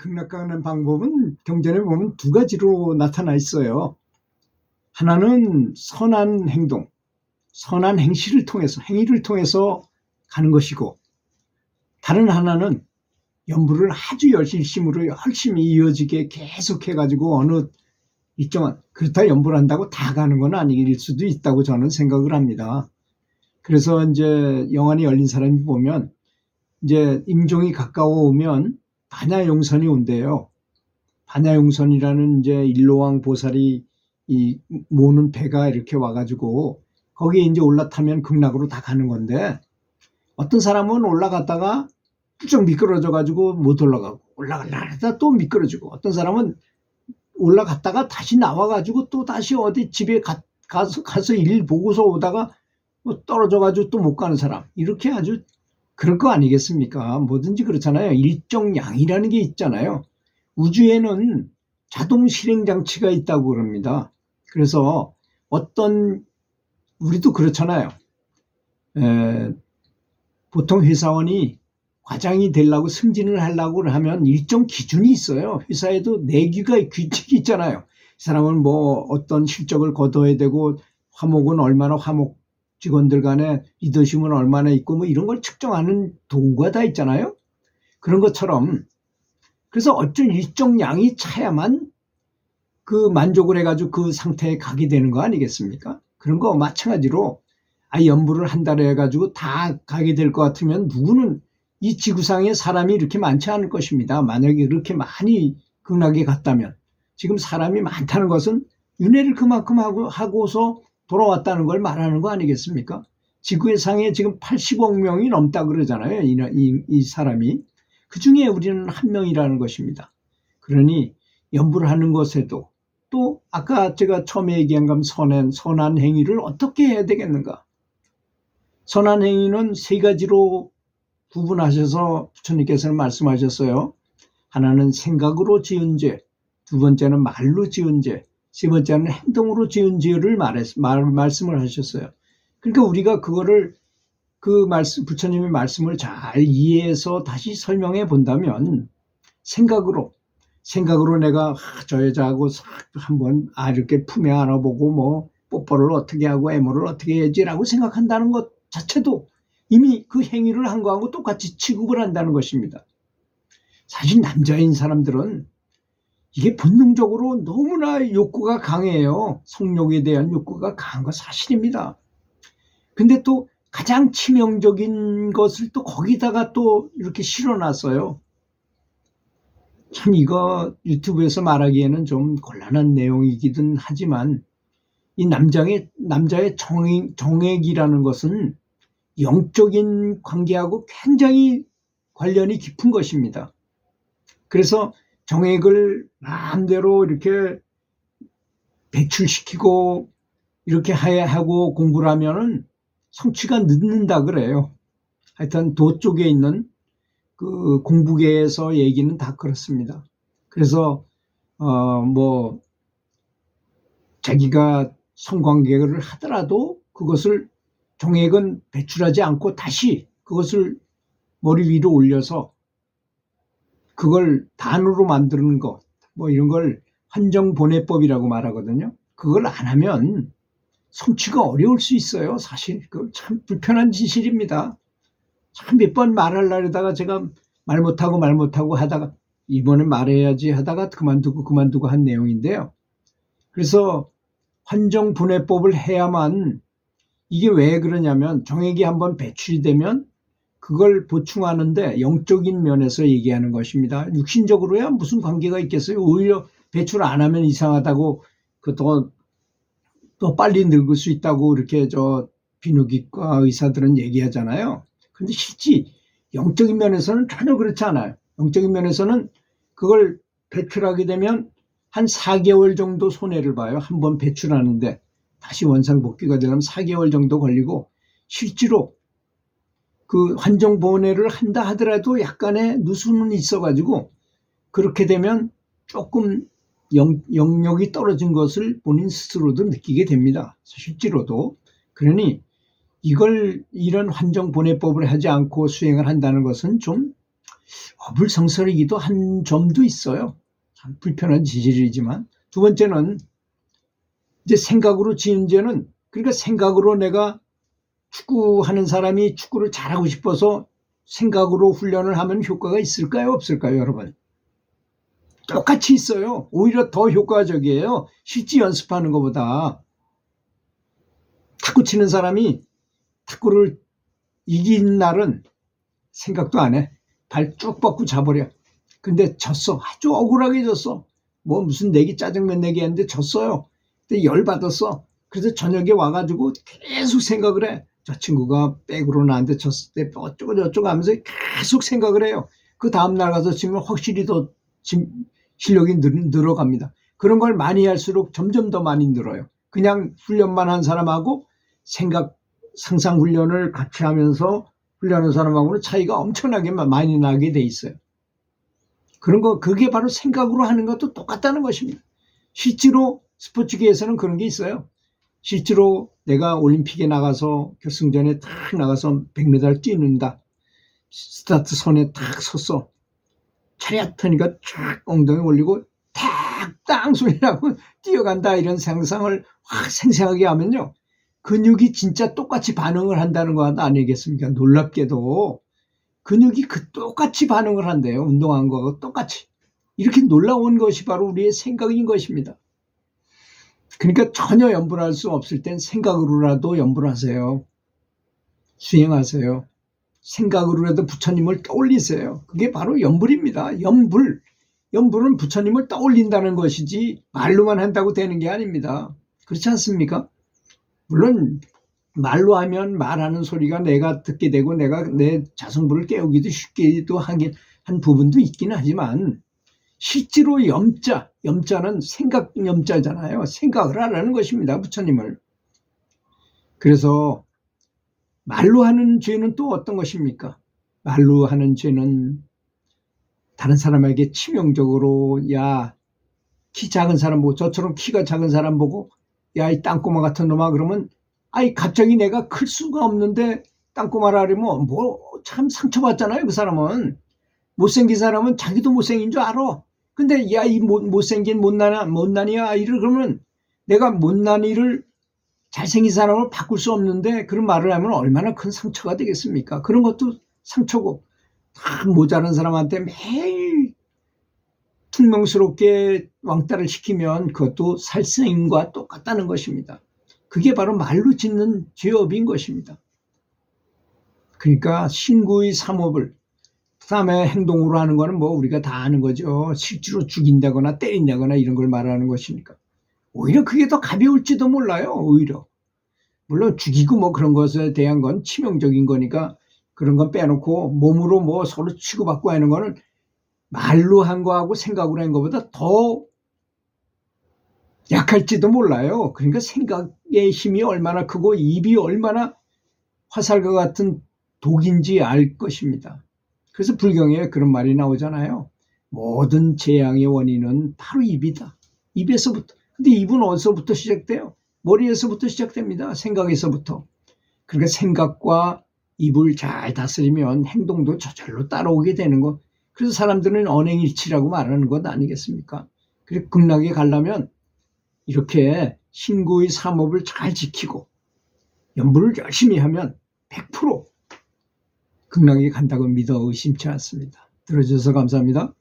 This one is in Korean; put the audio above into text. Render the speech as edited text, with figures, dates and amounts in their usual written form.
극락가는 방법은 경전에 보면 두 가지로 나타나 있어요. 하나는 선한 행동, 선한 행실을 통해서, 행위를 통해서 가는 것이고, 다른 하나는 연부를 아주 열심히 이어지게 계속해가지고 어느 일정한, 그렇다 연부를 한다고 다 가는 건 아닐 수도 있다고 저는 생각을 합니다. 그래서 이제 영안이 열린 사람이 보면 이제 임종이 가까워 오면 반야용선이 온대요. 반야용선이라는 이제 일로왕 보살이 이 모는 배가 이렇게 와가지고 거기에 이제 올라타면 극락으로 다 가는 건데, 어떤 사람은 올라갔다가 쭉 미끄러져가지고 못 올라가고, 올라가려다 또 미끄러지고, 어떤 사람은 올라갔다가 다시 나와가지고 또 다시 어디 집에 가서 일 보고서 오다가 뭐 떨어져가지고 또 못 가는 사람, 이렇게 아주 그럴 거 아니겠습니까? 뭐든지 그렇잖아요. 일정 양이라는 게 있잖아요. 우주에는 자동 실행 장치가 있다고 그럽니다. 그래서 우리도 그렇잖아요. 보통 회사원이 과장이 되려고 승진을 하려고 하면 일정 기준이 있어요. 회사에도 규칙이 있잖아요. 이 사람은 뭐 어떤 실적을 거둬야 되고, 화목은 얼마나 화목, 직원들 간에 리더십은 얼마나 있고, 뭐 이런 걸 측정하는 도구가 다 있잖아요. 그런 것처럼, 그래서 어떤 일정 양이 차야만 그 만족을 해가지고 그 상태에 가게 되는 거 아니겠습니까? 그런 거 마찬가지로 연부를 한 달에 해가지고 다 가게 될 것 같으면 누구는 이 지구상에 사람이 이렇게 많지 않을 것입니다. 만약에 그렇게 많이 극락에 갔다면. 지금 사람이 많다는 것은 윤회를 그만큼 하고서 돌아왔다는 걸 말하는 거 아니겠습니까? 지구상에 지금 80억 명이 넘다 그러잖아요. 이 사람이. 그 중에 우리는 한 명이라는 것입니다. 그러니 연부를 하는 것에도 또 아까 제가 처음에 얘기한 것처럼 선한 행위를 어떻게 해야 되겠는가? 선한 행위는 세 가지로 구분하셔서 부처님께서는 말씀하셨어요. 하나는 생각으로 지은 죄, 두 번째는 말로 지은 죄, 세 번째는 행동으로 지은 죄를 말씀을 하셨어요. 그러니까 우리가 그거를 부처님의 말씀을 잘 이해해서 다시 설명해 본다면, 생각으로 내가 저 여자하고 한번 이렇게 품에 안아보고 뭐 뽀뽀를 어떻게 하고 애모를 어떻게 해야지라고 생각한다는 것 자체도 이미 그 행위를 한 거하고 똑같이 취급을 한다는 것입니다. 사실 남자인 사람들은 이게 본능적으로 너무나 욕구가 강해요. 성욕에 대한 욕구가 강한 거 사실입니다. 근데 또 가장 치명적인 것을 또 거기다가 또 이렇게 실어놨어요. 참 이거 유튜브에서 말하기에는 좀 곤란한 내용이기는 하지만, 이 남자의 정액이라는 것은 영적인 관계하고 굉장히 관련이 깊은 것입니다. 그래서 정액을 마음대로 이렇게 배출시키고 이렇게 하고 공부를 하면은 성취가 늦는다 그래요. 하여튼 도 쪽에 있는 그 공부계에서 얘기는 다 그렇습니다. 그래서 뭐 자기가 성관계를 하더라도 그것을 정액은 배출하지 않고 다시 그것을 머리 위로 올려서 그걸 단으로 만드는 것, 뭐 이런 걸 환정보내법이라고 말하거든요. 그걸 안 하면 성취가 어려울 수 있어요. 사실 그 참 불편한 진실입니다. 참 몇 번 말하려다가 제가 말 못하고 하다가 이번엔 말해야지 하다가 그만두고 한 내용인데요. 그래서 환정분해법을 해야만, 이게 왜 그러냐면 정액이 한번 배출이 되면 그걸 보충하는데 영적인 면에서 얘기하는 것입니다. 육신적으로야 무슨 관계가 있겠어요. 오히려 배출 안 하면 이상하다고, 더 빨리 늙을 수 있다고 이렇게 비뇨기과 의사들은 얘기하잖아요. 그런데 실제 영적인 면에서는 전혀 그렇지 않아요. 영적인 면에서는 그걸 배출하게 되면 한 4개월 정도 손해를 봐요. 한번 배출하는데 다시 원상복귀가 되려면 4개월 정도 걸리고, 실제로 그 환정보내를 한다 하더라도 약간의 누수는 있어가지고 그렇게 되면 조금 영역이 떨어진 것을 본인 스스로도 느끼게 됩니다. 실제로도. 그러니 이런 환정보내법을 하지 않고 수행을 한다는 것은 좀 어불성설이기도 한 점도 있어요. 참 불편한 지질이지만. 두 번째는 이제 생각으로 지은 죄는, 그러니까 생각으로 내가 축구하는 사람이 축구를 잘하고 싶어서 생각으로 훈련을 하면 효과가 있을까요? 없을까요, 여러분? 똑같이 있어요. 오히려 더 효과적이에요. 실제 연습하는 것보다. 탁구 치는 사람이 탁구를 이긴 날은 생각도 안 해. 발 쭉 뻗고 자버려. 근데 졌어. 아주 억울하게 졌어. 뭐 무슨 내기 짜장면 내기 했는데 졌어요. 근데 열받았어. 그래서 저녁에 와가지고 계속 생각을 해. 저 친구가 백으로 나한테 졌을 때 어쩌고 저쩌고 하면서 계속 생각을 해요. 그 다음날 가서 치면 확실히 더 실력이 늘어갑니다. 그런 걸 많이 할수록 점점 더 많이 늘어요. 그냥 훈련만 한 사람하고 상상 훈련을 같이 하면서 훈련하는 사람하고는 차이가 엄청나게 많이 나게 돼 있어요. 그런 거, 그게 바로 생각으로 하는 것도 똑같다는 것입니다. 실제로 스포츠계에서는 그런 게 있어요. 실제로 내가 올림픽에 나가서 결승전에 탁 나가서 100m 뛰는다. 스타트 선에 탁 섰어. 차렷 하니까 쫙 엉덩이 올리고 탁땅 소리 나고 뛰어간다, 이런 상상을 확 생생하게 하면요, 근육이 진짜 똑같이 반응을 한다는 거 아니겠습니까? 놀랍게도 근육이 똑같이 반응을 한대요. 운동한 거하고 똑같이. 이렇게 놀라운 것이 바로 우리의 생각인 것입니다. 그러니까 전혀 염불할 수 없을 땐 생각으로라도 염불하세요. 수행하세요. 생각으로라도 부처님을 떠올리세요. 그게 바로 염불입니다. 염불은 부처님을 떠올린다는 것이지 말로만 한다고 되는 게 아닙니다. 그렇지 않습니까? 물론 말로 하면 말하는 소리가 내가 듣게 되고 내가 내 자성불을 깨우기도 쉽기도 한 부분도 있긴 하지만, 실제로 염자는 생각 염자잖아요. 생각을 하라는 것입니다, 부처님을. 그래서 말로 하는 죄는 또 어떤 것입니까? 말로 하는 죄는 다른 사람에게 치명적으로, 야, 키 작은 사람 보고, 저처럼 키가 작은 사람 보고, 야, 이 땅꼬마 같은 놈아, 그러면 아이 갑자기 내가 클 수가 없는데 땅꼬마라 그러면 뭐 참 상처받잖아요. 그 사람은. 못생긴 사람은 자기도 못생긴 줄 알아. 근데 야, 이 못생긴 못난이야 이를, 그러면 내가 못난이를 잘생긴 사람을 바꿀 수 없는데 그런 말을 하면 얼마나 큰 상처가 되겠습니까? 그런 것도 상처고, 다 모자란 사람한테 매일 퉁명스럽게 왕따를 시키면 그것도 살생과 똑같다는 것입니다. 그게 바로 말로 짓는 죄업인 것입니다. 그러니까 신구의 삼업을, 그다음에 행동으로 하는 거는 뭐 우리가 다 아는 거죠. 실제로 죽인다거나 때린다거나 이런 걸 말하는 것이니까. 오히려 그게 더 가벼울지도 몰라요. 오히려. 물론 죽이고 뭐 그런 것에 대한 건 치명적인 거니까 그런 건 빼놓고 몸으로 뭐 서로 치고받고 하는 거는 말로 한 거하고 생각으로 한 거보다 더 약할지도 몰라요. 그러니까 생각의 힘이 얼마나 크고 입이 얼마나 화살과 같은 독인지 알 것입니다. 그래서 불경에 그런 말이 나오잖아요. 모든 재앙의 원인은 바로 입이다. 입에서부터. 근데 입은 어디서부터 시작돼요? 머리에서부터 시작됩니다. 생각에서부터. 그러니까 생각과 입을 잘 다스리면 행동도 저절로 따라오게 되는 것. 그래서 사람들은 언행일치라고 말하는 것 아니겠습니까? 그래서 극락에 가려면 이렇게 신구의 삼업을 잘 지키고 염불을 열심히 하면 100% 극락에 간다고 믿어 의심치 않습니다. 들어주셔서 감사합니다.